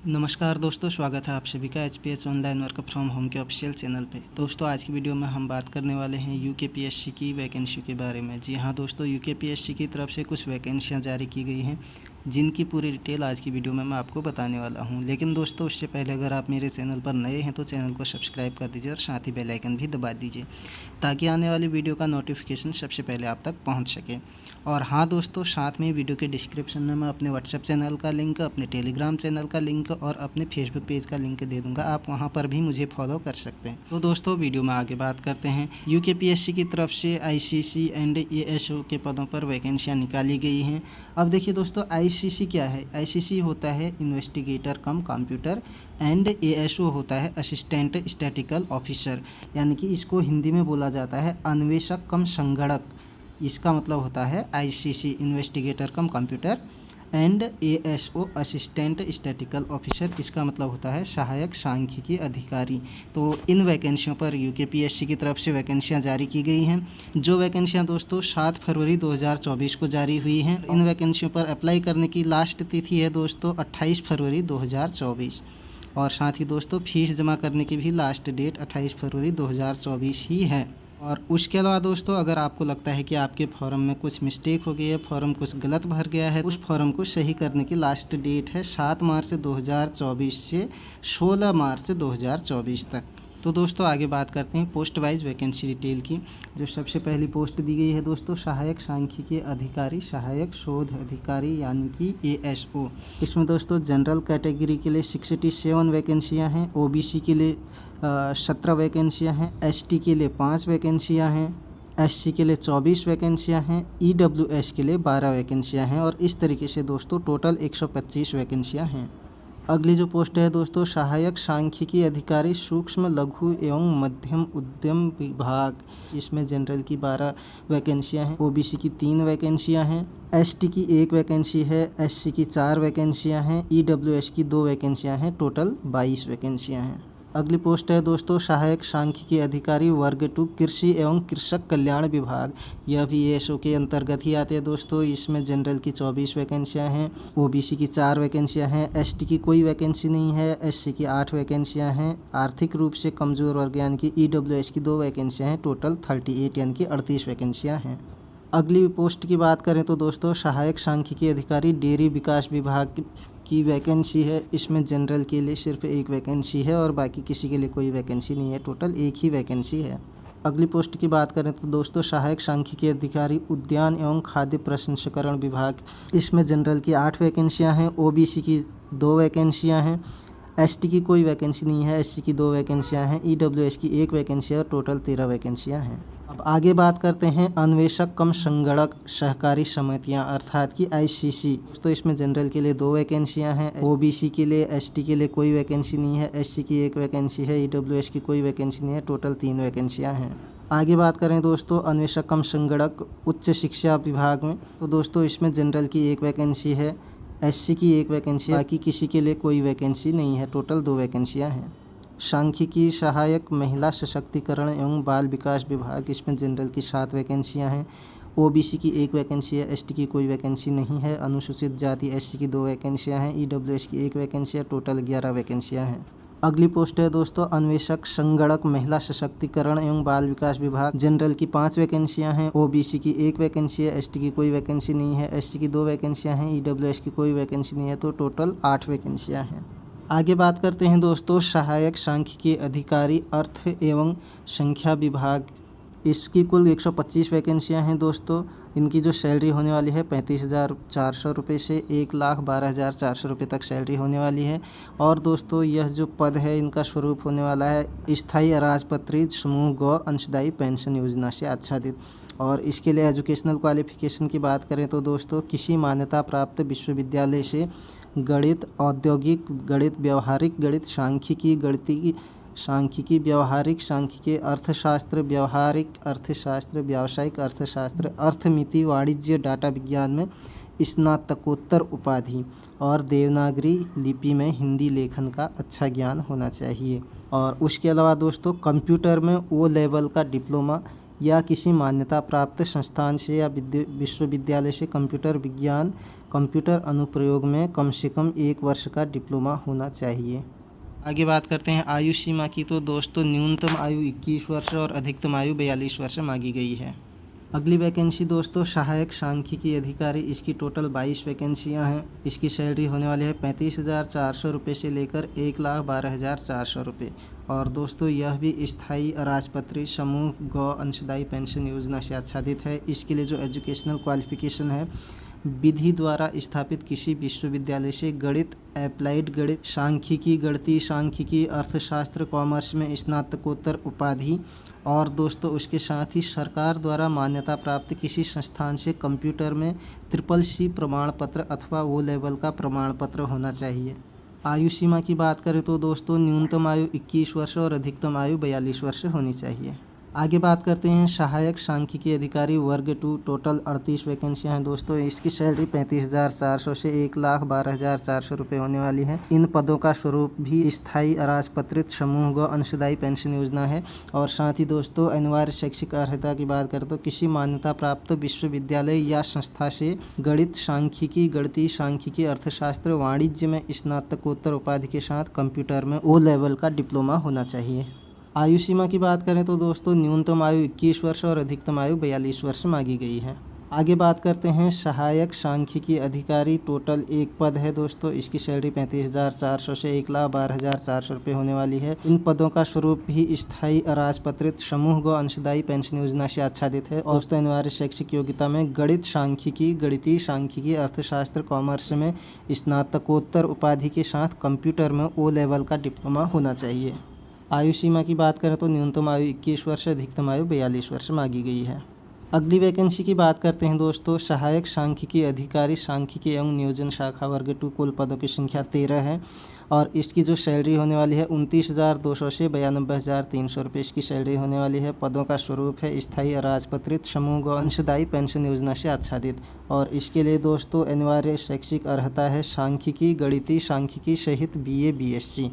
नमस्कार दोस्तों, स्वागत है आप सभी का HPS online work from home के ऑफिशियल चैनल पे। दोस्तों आज की वीडियो में हम बात करने वाले हैं यूकेपीएससी की वैकेंसी के बारे में। जी हाँ दोस्तों, यूकेपीएससी की तरफ से कुछ वैकेंसियाँ जारी की गई हैं जिनकी पूरी डिटेल आज की वीडियो में मैं आपको बताने वाला हूं। लेकिन दोस्तों उससे पहले अगर आप मेरे चैनल पर नए हैं तो चैनल को सब्सक्राइब कर दीजिए और साथ ही बेल आइकन भी दबा दीजिए ताकि आने वाली वीडियो का नोटिफिकेशन सबसे पहले आप तक पहुंच सके। और हाँ दोस्तों, साथ में वीडियो के डिस्क्रिप्शन में मैं अपने व्हाट्सएप चैनल का लिंक, अपने टेलीग्राम चैनल का लिंक और अपने फेसबुक पेज का लिंक दे दूँगा, आप वहाँ पर भी मुझे फॉलो कर सकते हैं। तो दोस्तों वीडियो में आगे बात करते हैं। यूकेपीएससी की तरफ से आईसीसी एंड एएसओ के पदों पर वैकेंसियाँ निकाली गई हैं। अब देखिए दोस्तों, आईसीसी क्या है? आईसीसी होता है investigator come computer and ASO होता है असिस्टेंट स्टैटिकल ऑफिसर, यानी कि इसको हिंदी में बोला जाता है अन्वेषक कम संगणक। इसका मतलब होता है ICC investigator come computer and ASO assistant statistical officer, इसका मतलब होता है सहायक सांख्यिकी अधिकारी। तो इन वैकेंसियों पर यूकेपीएससी की तरफ से वैकेंसियां जारी की गई हैं। जो वैकेंसियां दोस्तों 7 फरवरी 2024 को जारी हुई हैं। इन वैकेंसियों पर अप्लाई करने की लास्ट तिथि है दोस्तों 28 फरवरी 2024। और साथ ही दोस्तों फीस जमा करने की भी लास्ट डेट 28 फरवरी 2024 ही है। और उसके अलावा दोस्तों अगर आपको लगता है कि आपके फॉर्म में कुछ मिस्टेक हो गई है, फॉर्म कुछ गलत भर गया है, उस फॉर्म को सही करने की लास्ट डेट है 7 मार्च 2024 से 16 मार्च 2024 तक। तो दोस्तों आगे बात करते हैं पोस्ट वाइज वैकेंसी डिटेल की। जो सबसे पहली पोस्ट दी गई है दोस्तों सहायक सांख्यिकी अधिकारी, सहायक शोध अधिकारी यानी कि एएसओ। इसमें दोस्तों जनरल कैटेगरी के लिए 67 वैकेंसियाँ हैं, ओबीसी के लिए 17 वैकेंसियाँ हैं, एसटी के लिए 5 वैकेंसियाँ हैं, एससी के लिए 24 वैकेंसियाँ हैं, ईडब्ल्यूएस के लिए 12 वैकेंसियाँ हैं और इस तरीके से दोस्तों टोटल 125 वैकेंसियाँ हैं। अगली जो पोस्ट है दोस्तों सहायक सांख्यिकी अधिकारी सूक्ष्म लघु एवं मध्यम उद्यम विभाग। इसमें जनरल की 12 वैकेंसियाँ हैं, ओबीसी की 3 वैकेंसियाँ हैं, एसटी की 1 वैकेंसी है, एससी की 4 वैकेंसियाँ हैं, ईडब्ल्यूएस की 2 वैकेंसियाँ हैं, टोटल 22 वैकेंसियाँ हैं। अगली पोस्ट है दोस्तों सहायक सांख्यिकी अधिकारी वर्ग 2 कृषि एवं कृषक कल्याण विभाग। यह भी एएसओ के अंतर्गत ही आते हैं दोस्तों। इसमें जनरल की 24 वैकेंसियाँ हैं, ओबीसी की 4 वैकेंसियाँ हैं, एसटी की कोई वैकेंसी नहीं है, एससी की 8 वैकेंसियाँ हैं, आर्थिक रूप से कमज़ोर वर्ग यानी कि ईडब्ल्यूएस की 2 वैकेंसियाँ हैं, टोटल 38 यानी कि 38 वैकेंसियाँ हैं। अगली पोस्ट की बात करें तो दोस्तों सहायक सांख्यिकी अधिकारी डेयरी विकास विभाग की वैकेंसी है। इसमें जनरल के लिए सिर्फ 1 वैकेंसी है और बाकी किसी के लिए कोई वैकेंसी नहीं है, टोटल 1 ही वैकेंसी है। अगली पोस्ट की बात करें तो दोस्तों सहायक सांख्यिकी अधिकारी उद्यान एवं खाद्य प्रसंस्करण विभाग। इसमें जनरल की 8 वैकेंसियाँ हैं, ओबीसी की 2 वैकेंसियाँ हैं, एसटी की कोई वैकेंसी नहीं है, एससी की 2 वैकेंसियाँ हैं, ईडब्ल्यूएस की 1 वैकेंसी है और टोटल 13 वैकेंसियाँ हैं। अब आगे बात करते हैं अन्वेषक कम संगणक सहकारी समितियां अर्थात कि आईसीसी। तो इसमें जनरल के लिए 2 वैकेंसियां हैं, ओबीसी के लिए, एसटी के लिए कोई वैकेंसी नहीं है, एससी की 1 वैकेंसी है, ईडब्ल्यूएस की कोई वैकेंसी नहीं है, टोटल 3 वैकेंसियां हैं। आगे बात करें दोस्तों अन्वेषक कम संगणक उच्च शिक्षा विभाग में, तो दोस्तों इसमें जनरल की 1 वैकेंसी है, एससी की 1 वैकेंसी, बाकी किसी के लिए कोई वैकेंसी नहीं है, टोटल 2 वैकेंसियाँ हैं। सांख्यिकी सहायक महिला सशक्तिकरण एवं बाल विकास विभाग। इसमें जनरल की 7 वैकेंसियाँ हैं, ओबीसी की 1 वैकेंसी है, एसटी की कोई वैकेंसी नहीं है, अनुसूचित जाति एससी की 2 वैकेंसियाँ हैं, ईडब्ल्यूएस की 1 वैकेंसी है, टोटल 11 वैकेंसियाँ हैं। अगली पोस्ट है दोस्तों अन्वेषक संगणक महिला सशक्तिकरण एवं बाल विकास विभाग। जनरल की 5 वैकेंसियाँ हैं, ओबीसी की 1 वैकेंसी है, एसटी की कोई वैकेंसी नहीं है, एससी की 2 वैकेंसियाँ हैं, ईडब्ल्यूएस की कोई वैकेंसी नहीं है, तो टोटल 8 वैकेंसियाँ हैं। आगे बात करते हैं दोस्तों सहायक सांख्यिकी अधिकारी अर्थ एवं संख्या विभाग। इसकी कुल 125 वैकेंसियां हैं दोस्तों। इनकी जो सैलरी होने वाली है 35,400 रुपये से 1,12,400 रुपये तक सैलरी होने वाली है। और दोस्तों यह जो पद है इनका स्वरूप होने वाला है स्थायी अराजपत्रित समूह गौ अंशदायी पेंशन योजना से आच्छादित। और इसके लिए एजुकेशनल क्वालिफिकेशन की बात करें तो दोस्तों किसी मान्यता प्राप्त विश्वविद्यालय से गणित, औद्योगिक गणित, व्यवहारिक गणित, सांख्यिकी, गणितीय सांख्यिकी, व्यवहारिक सांख्यिकी, अर्थशास्त्र, व्यवहारिक अर्थशास्त्र, व्यावसायिक अर्थशास्त्र, अर्थमिति, वाणिज्य, डाटा विज्ञान में स्नातकोत्तर उपाधि और देवनागरी लिपि में हिंदी लेखन का अच्छा ज्ञान होना चाहिए। और उसके अलावा दोस्तों कंप्यूटर में ओ लेवल का डिप्लोमा या किसी मान्यता प्राप्त संस्थान से या विश्वविद्यालय से कंप्यूटर विज्ञान कंप्यूटर अनुप्रयोग में कम से कम 1 वर्ष का डिप्लोमा होना चाहिए। आगे बात करते हैं आयु सीमा की। तो दोस्तों न्यूनतम आयु 21 वर्ष और अधिकतम आयु 42 वर्ष मांगी गई है। अगली वैकेंसी दोस्तों सहायक सांख्यिकी अधिकारी। इसकी टोटल 22 वैकेंसियाँ हैं। इसकी सैलरी होने वाली है 35,400 रुपये से लेकर 1,12,400 रुपये। और दोस्तों यह भी स्थायी अराजपत्रित समूह गौ अंशदायी पेंशन योजना से आच्छादित है। इसके लिए जो एजुकेशनल क्वालिफिकेशन है, विधि द्वारा स्थापित किसी विश्वविद्यालय से गणित, एप्लाइड गणित, सांख्यिकी, गणितीय सांख्यिकी, अर्थशास्त्र, कॉमर्स में स्नातकोत्तर उपाधि, और दोस्तों उसके साथ ही सरकार द्वारा मान्यता प्राप्त किसी संस्थान से कंप्यूटर में CCC प्रमाण पत्र अथवा वो लेवल का प्रमाण पत्र होना चाहिए। आयु सीमा की बात करें तो दोस्तों न्यूनतम आयु 21 वर्ष और अधिकतम आयु 42 वर्ष होनी चाहिए। आगे बात करते हैं सहायक सांख्यिकी अधिकारी वर्ग 2। टोटल 38 वैकेंसियाँ हैं दोस्तों। इसकी सैलरी 35,400 से 1,12,400 रुपये होने वाली है। इन पदों का स्वरूप भी स्थायी अराजपत्रित समूह ग अंशदायी पेंशन योजना है। और साथ ही दोस्तों अनिवार्य शैक्षिक अर्हता की बात करें तो किसी मान्यता प्राप्त विश्वविद्यालय या संस्था से गणित, सांख्यिकी, गणितीय सांख्यिकी, अर्थशास्त्र, वाणिज्य में स्नातकोत्तर उपाधि के साथ कंप्यूटर में O लेवल का डिप्लोमा होना चाहिए। आयु सीमा की बात करें तो दोस्तों न्यूनतम आयु 21 वर्ष और अधिकतम आयु 42 वर्ष मांगी गई है। आगे बात करते हैं सहायक सांख्यिकी अधिकारी। टोटल 1 पद है दोस्तों। इसकी सैलरी 35,400 से 1,12,400 रुपये होने वाली है। इन पदों का स्वरूप भी स्थायी अराजपत्रित समूह ग अंशदायी पेंशन योजना से आच्छादित है। और दोस्तों अनिवार्य शैक्षिक योग्यता में गणित, सांख्यिकी, गणितीय सांख्यिकी, अर्थशास्त्र, कॉमर्स में स्नातकोत्तर उपाधि के साथ कंप्यूटर में O लेवल का डिप्लोमा होना चाहिए। आयु सीमा की बात करें तो न्यूनतम आयु 21 वर्ष, अधिकतम आयु 42 वर्ष मांगी गई है। अगली वैकेंसी की बात करते हैं दोस्तों सहायक सांख्यिकी अधिकारी सांख्यिकी एवं नियोजन शाखा वर्ग 2। कुल पदों की संख्या 13 है और इसकी जो सैलरी होने वाली है 29,200 से 92,300 रुपये इसकी सैलरी होने वाली है। पदों का स्वरूप है स्थायी अराजपत्रित समूह ग अंशदायी पेंशन योजना से आच्छादित। और इसके लिए दोस्तों अनिवार्य शैक्षिक अर्हता है सांख्यिकी, गणितीय सांख्यिकी सहित BA BSc।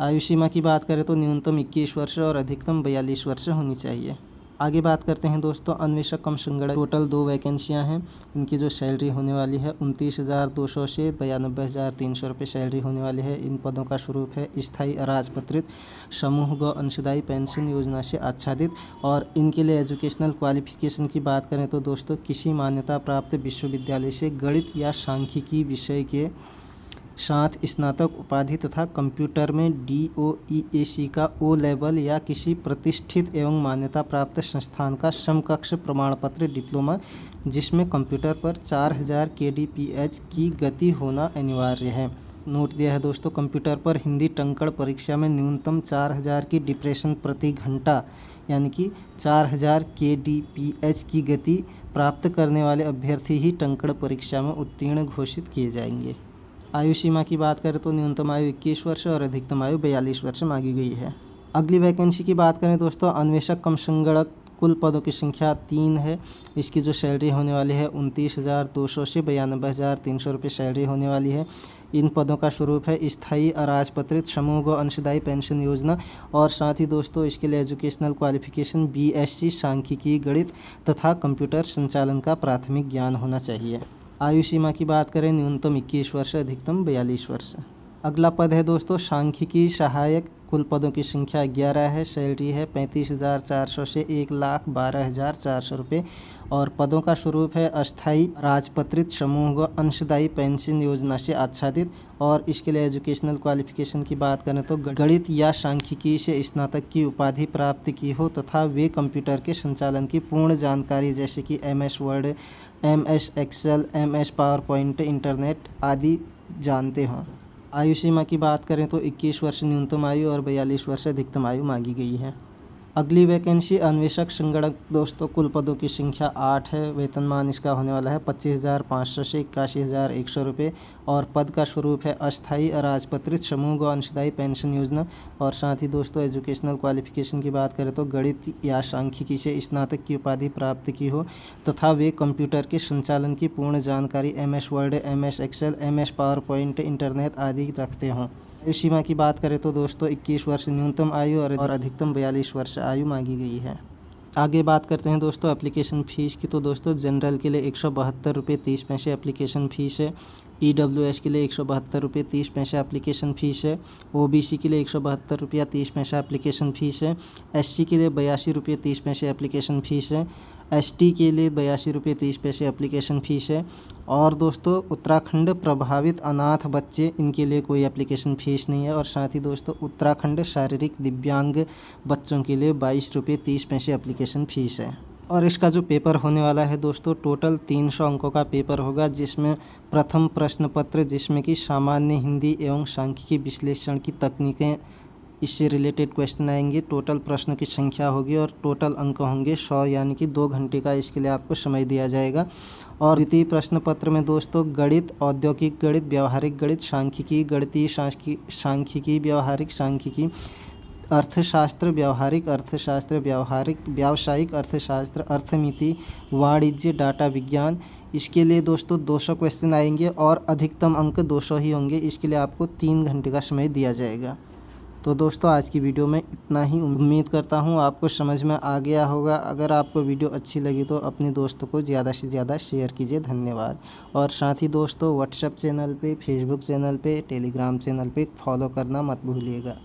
आयु सीमा की बात करें तो न्यूनतम 21 वर्ष और अधिकतम 42 वर्ष होनी चाहिए। आगे बात करते हैं दोस्तों अन्वेषक कम संगणक। टोटल 2 वैकेंसियां हैं। इनकी जो सैलरी होने वाली है 29,200 से 92,300 रुपये सैलरी होने वाली है। इन पदों का स्वरूप है स्थायी अराजपत्रित समूह ग अंशदायी पेंशन योजना से आच्छादित। और इनके लिए एजुकेशनल क्वालिफिकेशन की बात करें तो दोस्तों किसी मान्यता प्राप्त विश्वविद्यालय से गणित या सांख्यिकी विषय के साथ स्नातक उपाधि तथा कंप्यूटर में DOEAC का O लेवल या किसी प्रतिष्ठित एवं मान्यता प्राप्त संस्थान का समकक्ष प्रमाण पत्र डिप्लोमा जिसमें कंप्यूटर पर 4000 kbps की गति होना अनिवार्य है। नोट दिया है दोस्तों कंप्यूटर पर हिंदी टंकण परीक्षा में न्यूनतम 4000 की डिप्रेशन प्रति घंटा यानी कि 4000 kbps की गति प्राप्त करने वाले अभ्यर्थी ही टंकण परीक्षा में उत्तीर्ण घोषित किए जाएंगे। आयु सीमा की बात करें तो न्यूनतम आयु 21 वर्ष और अधिकतम आयु 42 वर्ष मांगी गई है। अगली वैकेंसी की बात करें दोस्तों अन्वेषक कम संगणक। कुल पदों की संख्या 3 है। इसकी जो सैलरी होने वाली है 29,200 से 92,300 रुपये सैलरी होने वाली है। इन पदों का स्वरूप है स्थायी अराजपत्रित समूह ग अंशदायी पेंशन योजना। और साथ ही दोस्तों इसके लिए एजुकेशनल क्वालिफिकेशन BSc सांख्यिकी, गणित तथा कंप्यूटर संचालन का प्राथमिक ज्ञान होना चाहिए। आयु सीमा की बात करें न्यूनतम 21 वर्ष, अधिकतम 42 वर्ष। अगला पद है दोस्तों सांख्यिकी सहायक। कुल पदों की संख्या 11 है। सैलरी है 35,400 से 1,12,400 रुपये। और पदों का स्वरूप है अस्थायी राजपत्रित समूह व अंशदायी पेंशन योजना से आच्छादित। और इसके लिए एजुकेशनल क्वालिफिकेशन की बात करें तो गणित या सांख्यिकी से स्नातक की उपाधि प्राप्त की हो तथा वे कंप्यूटर के संचालन की पूर्ण जानकारी जैसे कि MS Word, MS Excel, MS PowerPoint, internet आदि जानते हों। आयु सीमा की बात करें तो 21 वर्ष न्यूनतम आयु और 42 वर्ष अधिकतम आयु मांगी गई है। अगली वैकेंसी अन्वेषक संगणक दोस्तों। कुल पदों की संख्या 8 है। वेतनमान इसका होने वाला है 25,500 से 81,100 रुपये। और पद का स्वरूप है अस्थायी अराजपत्रित समूह व अंशदायी पेंशन योजना। और साथ ही दोस्तों एजुकेशनल क्वालिफिकेशन की बात करें तो गणित या सांख्यिकी से स्नातक की उपाधि प्राप्त की हो तथा वे कंप्यूटर के संचालन की पूर्ण जानकारी MS Word, MS Excel, MS PowerPoint, internet आदि रखते हों। आयु सीमा की बात करें तो दोस्तों 21 वर्ष न्यूनतम आयु और अधिकतम 42 वर्ष आयु मांगी गई है। आगे बात करते हैं दोस्तों एप्लीकेशन फ़ीस की। तो दोस्तों जनरल के लिए 172 रुपये 30 पैसे एप्लीकेशन फ़ीस है। EWS के लिए 172 रुपये 30 पैसे एप्लीकेशन फ़ीस है। OBC के लिए 172 रुपया 30 पैसा एप्लीकेशन फ़ीस है। SC के लिए 82 रुपये 30 पैसे एप्लीकेशन फ़ीस है। ST के लिए 82 रुपये 30 पैसे एप्लीकेशन फ़ीस है। और दोस्तों उत्तराखंड प्रभावित अनाथ बच्चे, इनके लिए कोई एप्लीकेशन फ़ीस नहीं है। और साथ ही दोस्तों उत्तराखंड शारीरिक दिव्यांग बच्चों के लिए 22 रुपये 30 पैसे एप्लीकेशन फ़ीस है। और इसका जो पेपर होने वाला है दोस्तों, टोटल 300 अंकों का पेपर होगा, जिसमें प्रथम प्रश्न पत्र जिसमें कि सामान्य हिंदी एवं सांख्यिकी विश्लेषण की तकनीकें, इससे रिलेटेड क्वेश्चन आएंगे। टोटल प्रश्नों की संख्या होगी और टोटल अंक होंगे 100, यानी कि 2 घंटे का इसके लिए आपको समय दिया जाएगा। और द्वितीय प्रश्न पत्र में दोस्तों गणित, औद्योगिक गणित, व्यवहारिक गणित, सांख्यिकी, गणितीय सांख्यिकी, व्यवहारिक सांख्यिकी, अर्थशास्त्र, व्यवहारिक अर्थशास्त्र, व्यावसायिक अर्थशास्त्र, अर्थमिति, वाणिज्य, डाटा विज्ञान, इसके लिए दोस्तों 200 क्वेश्चन आएंगे और अधिकतम अंक 200 ही होंगे। इसके लिए आपको 3 घंटे का समय दिया जाएगा। तो दोस्तों आज की वीडियो में इतना ही। उम्मीद करता हूँ आपको समझ में आ गया होगा। अगर आपको वीडियो अच्छी लगी तो अपने दोस्तों को ज़्यादा से ज़्यादा शेयर कीजिए। धन्यवाद। और साथ ही दोस्तों व्हाट्सएप चैनल पे, फेसबुक चैनल पे, टेलीग्राम चैनल पे फॉलो करना मत भूलिएगा।